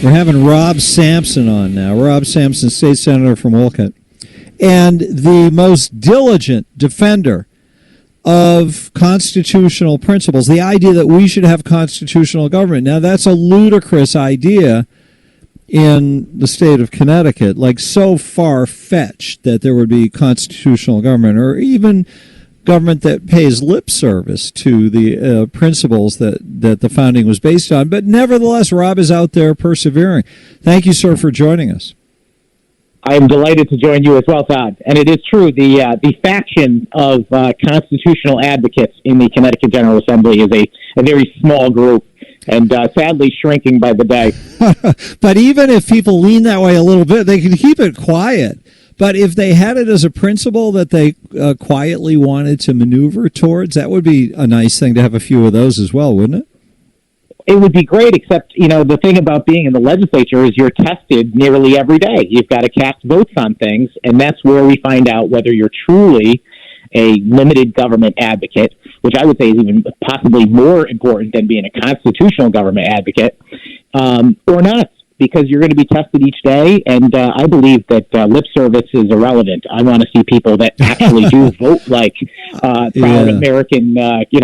We're having Rob Sampson on now. Rob Sampson, state senator from Wolcott, and the most diligent defender of constitutional principles, the idea that we should have constitutional government. Now, that's a ludicrous idea in the state of Connecticut, like so far-fetched that there would be constitutional government, or even government that pays lip service to the principles that the founding was based on. But nevertheless, Rob is out there persevering. Thank you, sir, for joining us. I am delighted to join you as well, Todd. And it is true, the faction of constitutional advocates in the Connecticut General Assembly is a very small group, and sadly shrinking by the day. But even if people lean that way a little bit, they can keep it quiet. But if they had it as a principle that they quietly wanted to maneuver towards, that would be a nice thing to have a few of those as well, wouldn't it? It would be great, except, the thing about being in the legislature is you're tested nearly every day. You've got to cast votes on things, and that's where we find out whether you're truly a limited government advocate, which I would say is even possibly more important than being a constitutional government advocate, or not, because you're going to be tested each day, and I believe that lip service is irrelevant. I want to see people that actually do vote like proud American,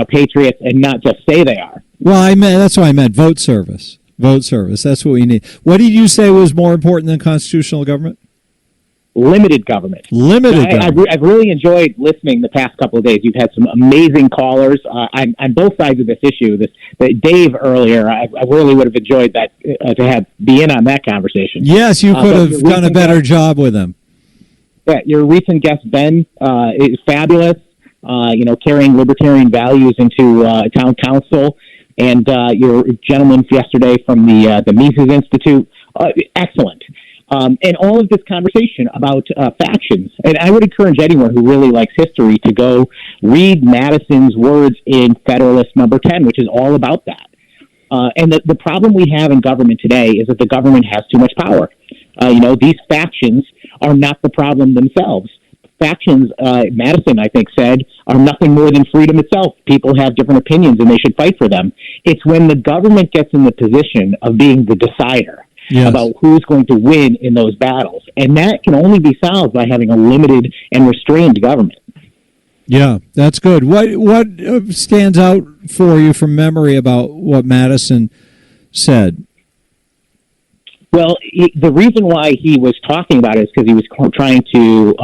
patriots, and not just say they are. Well, that's what I meant. Vote service. Vote service. That's what we need. What did you say was more important than constitutional government? Limited government. Limited government. I've really enjoyed listening the past couple of days. You've had some amazing callers on both sides of this issue. Dave earlier, I really would have enjoyed that to be in on that conversation. Yes, you could have done a better job with them. Yeah, your recent guest Ben is fabulous. Carrying libertarian values into town council, and your gentleman yesterday from the Mises Institute, excellent. And all of this conversation about factions. And I would encourage anyone who really likes history to go read Madison's words in Federalist Number 10, which is all about that. And the problem we have in government today is that the government has too much power. These factions are not the problem themselves. Factions, Madison, I think, said, are nothing more than freedom itself. People have different opinions and they should fight for them. It's when the government gets in the position of being the decider about who's going to win in those battles. And that can only be solved by having a limited and restrained government. Yeah, that's good. What stands out for you from memory about what Madison said? Well, the reason why he was talking about it is because he was trying to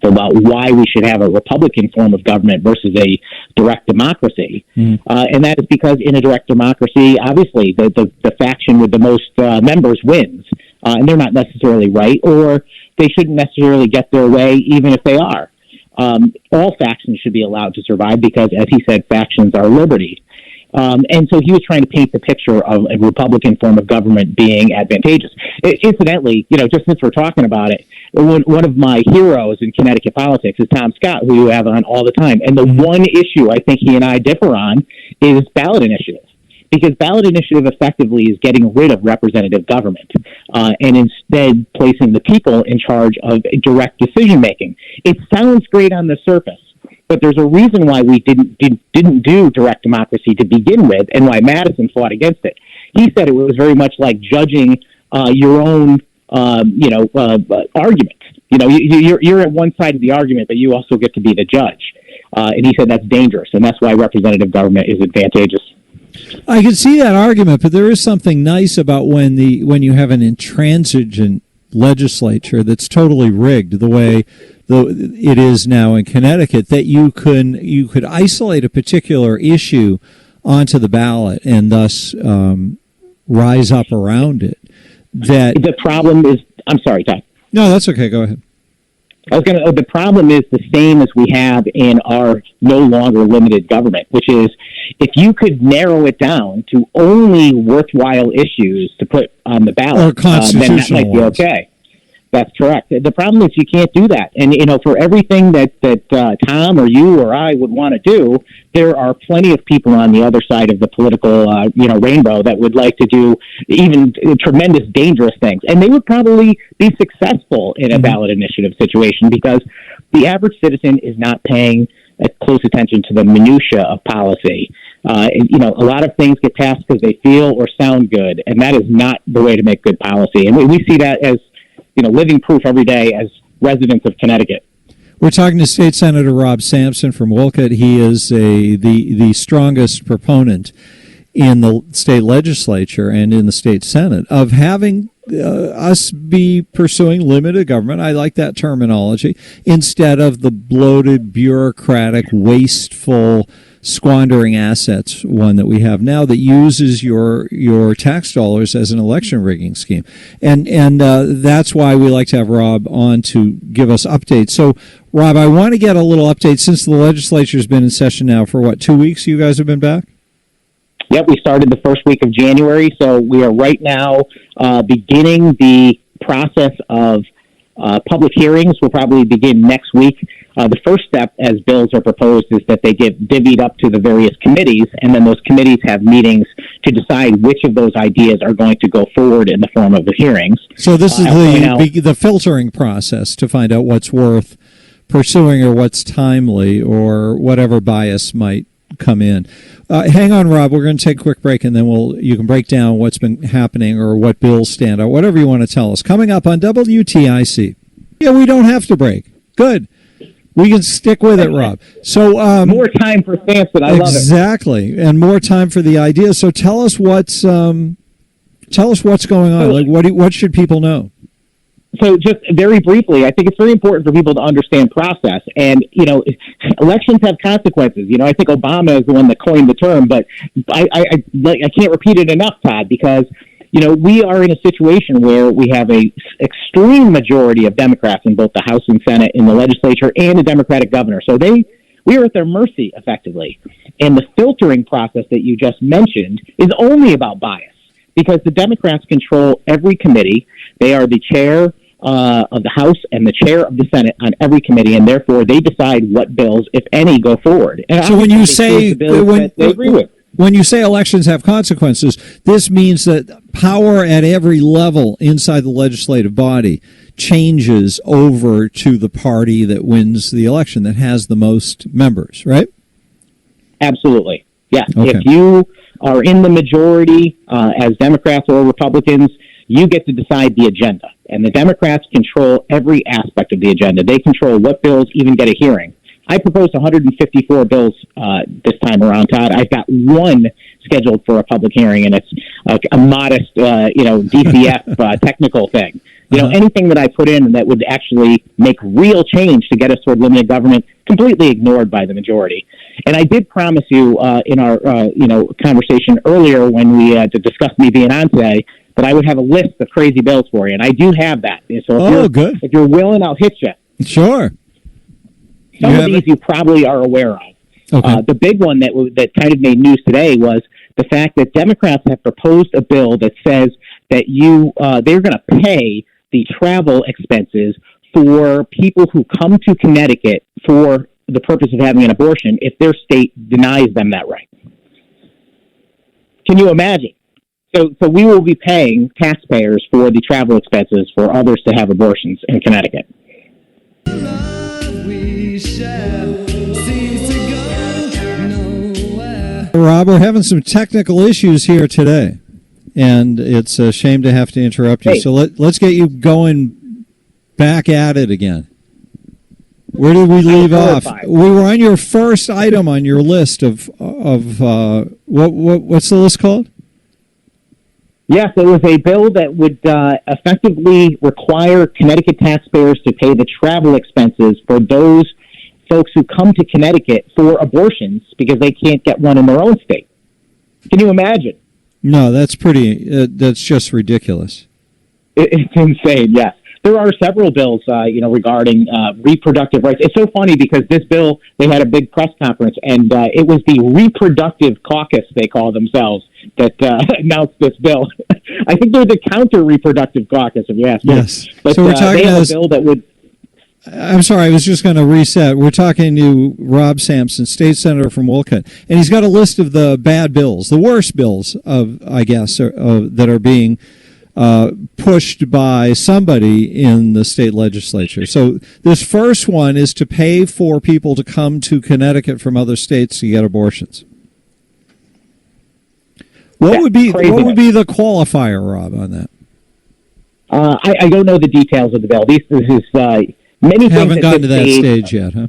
about why we should have a Republican form of government versus a direct democracy. And that is because in a direct democracy, obviously, the faction with the most members wins. And they're not necessarily right, or they shouldn't necessarily get their way, even if they are. All factions should be allowed to survive because, as he said, factions are liberty. And so he was trying to paint the picture of a Republican form of government being advantageous. Incidentally, just since we're talking about it, one of my heroes in Connecticut politics is Tom Scott, who you have on all the time. And the one issue I think he and I differ on is ballot initiative. Because ballot initiative effectively is getting rid of representative government and instead placing the people in charge of direct decision-making. It sounds great on the surface, but there's a reason why we didn't do direct democracy to begin with, and why Madison fought against it. He said it was very much like judging your own, argument. You're at one side of the argument, but you also get to be the judge. And he said that's dangerous, and that's why representative government is advantageous. I can see that argument, but there is something nice about when you have an intransigent legislature that's totally rigged the way it is now in Connecticut, that you could isolate a particular issue onto the ballot and thus rise up around it. That the problem is, I'm sorry, Todd. No, that's okay. Go ahead. The problem is the same as we have in our no longer limited government, which is if you could narrow it down to only worthwhile issuis to put on the ballot, then that might be okay. That's correct. The problem is you can't do that. And, for everything that Tom or you or I would want to do, there are plenty of people on the other side of the political, rainbow that would like to do even tremendous, dangerous things. And they would probably be successful in a ballot initiative situation because the average citizen is not paying close attention to the minutia of policy. A lot of things get passed because they feel or sound good, and that is not the way to make good policy. And we see that as, living proof every day as residents of Connecticut. We're talking to State Senator Rob Sampson from Wolcott. He is the strongest proponent in the state legislature and in the state Senate of having us be pursuing limited government. I like that terminology, instead of the bloated, bureaucratic, wasteful, squandering assets one that we have now that uses your tax dollars as an election rigging scheme. And that's why we like to have Rob on to give us updates. So, Rob, I want to get a little update since the legislature has been in session now for 2 weeks you guys have been back? Yep, we started the first week of January, so we are right now beginning the process of public hearings. Will probably begin next week. The first step, as bills are proposed, is that they get divvied up to the various committees, and then those committees have meetings to decide which of those ideas are going to go forward in the form of the hearings. So this is the filtering process to find out what's worth pursuing or what's timely or whatever bias might come in. Hang on, Rob. We're going to take a quick break, and then you can break down what's been happening or what bills stand out, whatever you want to tell us. Coming up on WTIC. Yeah, we don't have to break. Good. We can stick with it, Rob. So more time for Sampson. I love it. Exactly, and more time for the ideas. So tell us what's going on. Like, what should people know? So just very briefly, I think it's very important for people to understand process. And, elections have consequences. I think Obama is the one that coined the term, but I can't repeat it enough, Todd, because, we are in a situation where we have a extreme majority of Democrats in both the House and Senate, in the legislature, and a Democratic governor. So we are at their mercy, effectively. And the filtering process that you just mentioned is only about bias, because the Democrats control every committee. They are the chair of the House and the chair of the Senate on every committee, and therefore they decide what bills, if any, go forward. And so when you say they agree with. When you say elections have consequences, this means that power at every level inside the legislative body changes over to the party that wins the election, that has the most members, right? Absolutely. Yes. Okay. If you are in the majority as Democrats or Republicans, you get to decide the agenda. And the Democrats control every aspect of the agenda. They control what bills even get a hearing. I proposed 154 bills this time around, Todd. I've got one scheduled for a public hearing, and it's a modest, DCF technical thing. Anything that I put in that would actually make real change to get us toward limited government, completely ignored by the majority. And I did promise you in our, conversation earlier when we discussed me being on today, that I would have a list of crazy bills for you, and I do have that. So if you're willing, I'll hit you. Sure. Some of these you probably are aware of. Okay. The big one that kind of made news today was the fact that Democrats have proposed a bill that says that they're going to pay the travel expenses for people who come to Connecticut for the purpose of having an abortion if their state denies them that right. Can you imagine? So we will be paying taxpayers for the travel expenses for others to have abortions in Connecticut. Rob, we're having some technical issues here today, and it's a shame to have to interrupt you. Hey. So let's get you going back at it again. Where did we leave off? We were on your first item on your list of what's the list called? Yes, it was a bill that would effectively require Connecticut taxpayers to pay the travel expenses for those folks who come to Connecticut for abortions because they can't get one in their own state. Can you imagine? No, that's that's just ridiculous. It's insane, yes. There are several bills, regarding reproductive rights. It's so funny because this bill, they had a big press conference, and it was the Reproductive Caucus, they call themselves, that announced this bill. I think they're the Counter-Reproductive Caucus, if you ask me. Yes. But so we're talking they have a bill that would... I'm sorry, I was just going to reset. We're talking to Rob Sampson, state senator from Wolcott, and he's got a list of the bad bills, the worst bills, that are being pushed by somebody in the state legislature. So this first one is to pay for people to come to Connecticut from other states to get abortions. What would be the qualifier, Rob, on that? I don't know the details of the bill. This is many things haven't gotten to that stage yet, huh?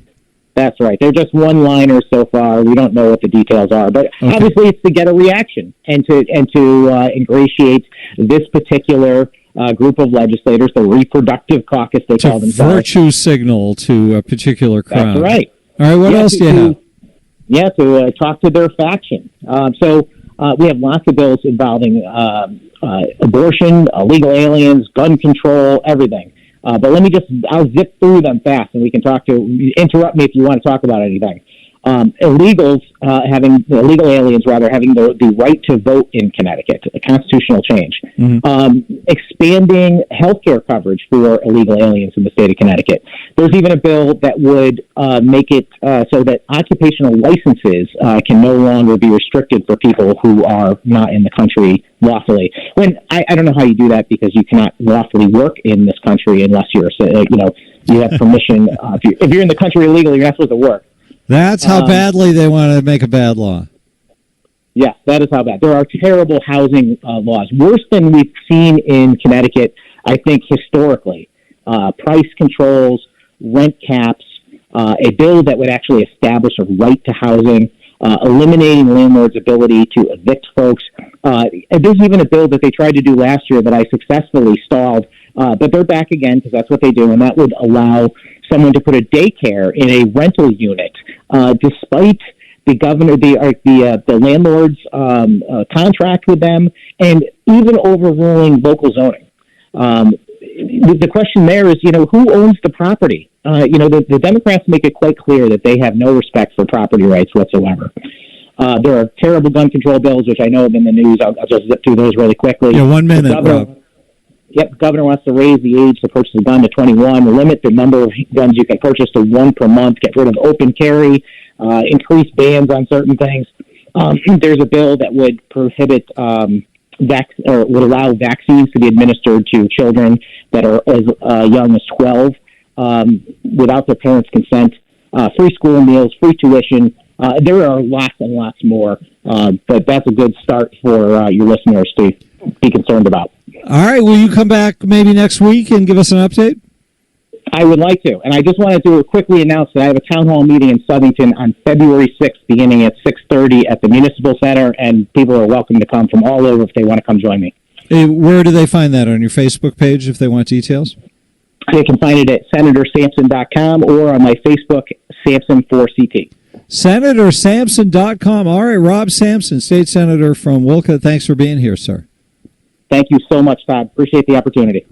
That's right. They're just one-liners so far. We don't know what the details are, but obviously it's to get a reaction and to ingratiate this particular group of legislators, the reproductive caucus they call themselves. Virtue signal to a particular crowd. That's right. All right. What else do you have? Yeah, to talk to their faction. So we have lots of bills involving abortion, illegal aliens, gun control, everything. But I'll zip through them fast, and we can interrupt me if you want to talk about anything. Illegal aliens having the right to vote in Connecticut, a constitutional change. Mm-hmm. Expanding healthcare coverage for illegal aliens in the state of Connecticut. There's even a bill that would make it so that occupational licenses can no longer be restricted for people who are not in the country lawfully. When I don't know how you do that, because you cannot lawfully work in this country unless you have permission. If you're in the country illegally, you're not supposed to work. That's how badly they want to make a bad law. Yes, that is how bad. There are terrible housing laws, worse than we've seen in Connecticut, I think, historically. Price controls, rent caps, a bill that would actually establish a right to housing, eliminating landlords' ability to evict folks. There's even a bill that they tried to do last year that I successfully stalled, but they're back again because that's what they do, and that would allow someone to put a daycare in a rental unit, despite the landlord's contract with them, and even overruling local zoning. The question there is, who owns the property? The Democrats make it quite clear that they have no respect for property rights whatsoever. There are terrible gun control bills, which I know have been in the news. I'll just zip through those really quickly. Yeah, 1 minute, Rob. Yep, the governor wants to raise the age to purchase a gun to 21, limit the number of guns you can purchase to one per month, get rid of open carry, increase bans on certain things. There's a bill that would prohibit would allow vaccines to be administered to children that are as young as 12 without their parents' consent. Free school meals, free tuition. There are lots and lots more, but that's a good start for your listeners to be concerned about. All right. Will you come back maybe next week and give us an update? I would like to. And I just wanted to quickly announce that I have a town hall meeting in Southington on February 6th, beginning at 6:30 at the Municipal Center, and people are welcome to come from all over if they want to come join me. Hey, where do they find that? On your Facebook page if they want details? They can find it at SenatorSampson.com or on my Facebook, Sampson4CT. SenatorSampson.com. All right, Rob Sampson, State Senator from Wolcott. Thanks for being here, sir. Thank you so much, Todd. Appreciate the opportunity.